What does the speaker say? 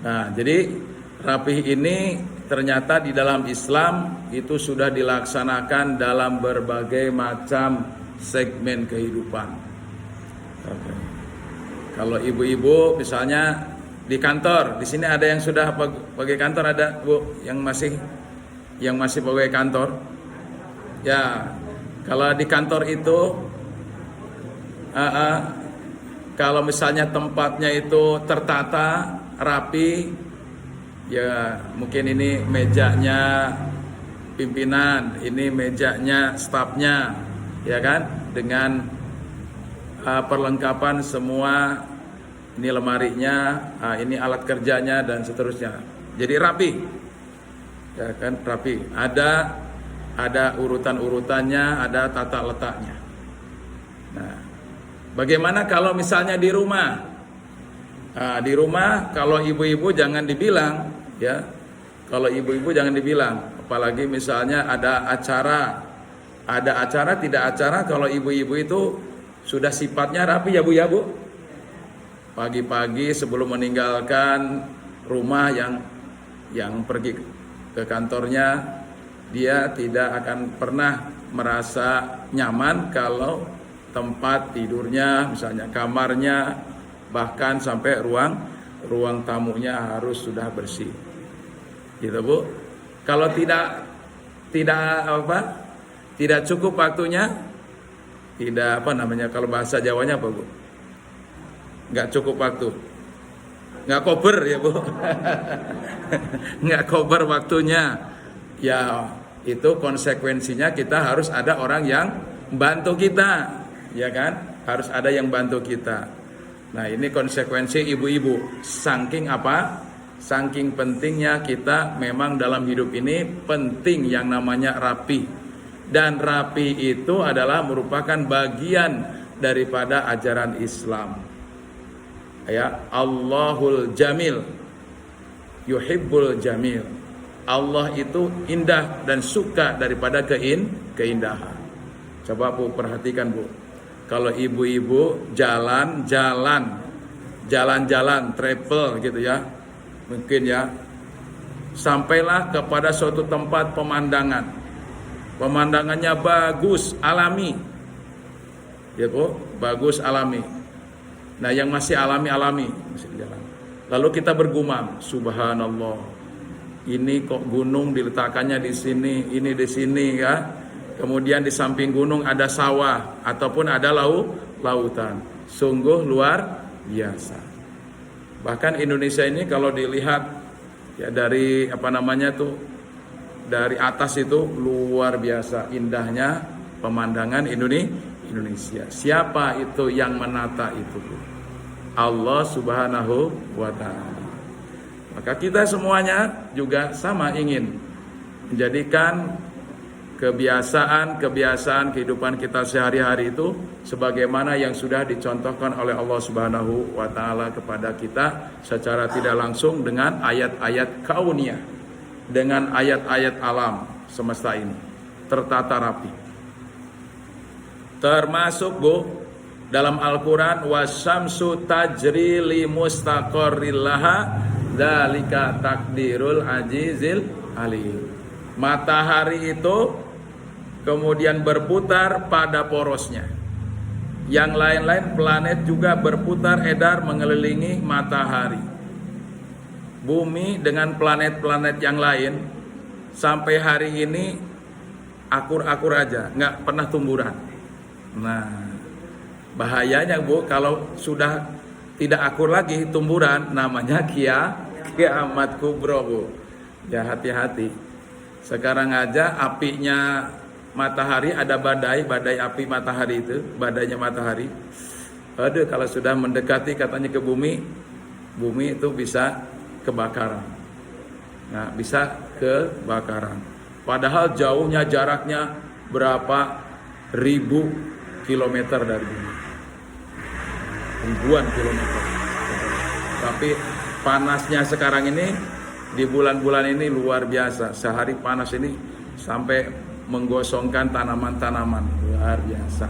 Nah, jadi rapih ini ternyata di dalam Islam itu sudah dilaksanakan dalam berbagai macam segmen kehidupan. Oke. Kalau ibu-ibu misalnya di kantor, di sini ada yang sudah pegawai kantor, ada Bu yang masih pegawai kantor. Ya, kalau di kantor itu kalau misalnya tempatnya itu tertata, rapi, ya mungkin ini mejanya pimpinan, ini mejanya stafnya, ya kan, dengan perlengkapan semua, ini lemarinya, ini alat kerjanya dan seterusnya. Jadi rapi, ya kan, rapi. Ada urutan-urutannya, ada tata letaknya. Nah, bagaimana kalau misalnya di rumah? Di rumah kalau ibu-ibu jangan dibilang, ya. Kalau ibu-ibu jangan dibilang, apalagi misalnya ada acara tidak acara, kalau ibu-ibu itu sudah sifatnya rapi ya Bu ya Bu. Pagi-pagi sebelum meninggalkan rumah yang pergi ke kantornya, dia tidak akan pernah merasa nyaman kalau tempat tidurnya, misalnya kamarnya, bahkan sampai ruang tamunya harus sudah bersih. Gitu Bu. Kalau tidak cukup waktunya, kalau bahasa Jawanya apa Bu? Nggak cukup waktu, nggak kober ya Bu. Nggak kober waktunya, ya itu konsekuensinya kita harus ada orang yang bantu kita, ya kan, harus ada yang bantu kita. Nah, ini konsekuensi ibu-ibu. Saking pentingnya kita memang dalam hidup ini penting yang namanya rapi. Dan rapi itu adalah merupakan bagian daripada ajaran Islam. Ya, Allahul Jamil, yuhibbul jamil. Allah itu indah dan suka daripada keindahan. Coba Bu perhatikan Bu. Kalau ibu-ibu jalan-jalan, travel gitu ya, mungkin ya, sampailah kepada suatu tempat pemandangannya bagus, alami, ya Bu, bagus alami. Nah, yang masih alami, lalu kita bergumam, subhanallah, ini kok gunung diletakkannya di sini, ini di sini ya. Kemudian di samping gunung ada sawah ataupun ada lautan. Sungguh luar biasa. Bahkan Indonesia ini kalau dilihat ya dari dari atas itu luar biasa indahnya pemandangan Indonesia. Siapa itu yang menata itu? Allah Subhanahu wa ta'ala. Maka kita semuanya juga sama ingin menjadikan kebiasaan kehidupan kita sehari-hari itu sebagaimana yang sudah dicontohkan oleh Allah Subhanahu wa ta'ala kepada kita secara tidak langsung dengan ayat-ayat kauniyah, dengan ayat-ayat alam semesta ini tertata rapi. Termasuk Bu dalam Al-Qur'an, wasyamsu tajri li mustaqarril laha dzalika takdirul azizil alim. Matahari itu kemudian berputar pada porosnya. Yang lain-lain planet juga berputar edar mengelilingi matahari. Bumi dengan planet-planet yang lain sampai hari ini akur-akur aja, nggak pernah tumburan. Nah, bahayanya Bu kalau sudah tidak akur lagi tumburan, namanya kiamat kubro Bu. Ya hati-hati. Sekarang aja apinya matahari, ada badai api matahari itu, badainya matahari. Aduh, kalau sudah mendekati katanya ke bumi itu bisa kebakaran. Nah, bisa kebakaran. Padahal jauhnya, jaraknya berapa ribu kilometer dari bumi. Ribuan kilometer. Tapi panasnya sekarang ini di bulan-bulan ini luar biasa. Sehari panas ini sampai menggosongkan tanaman-tanaman, luar biasa.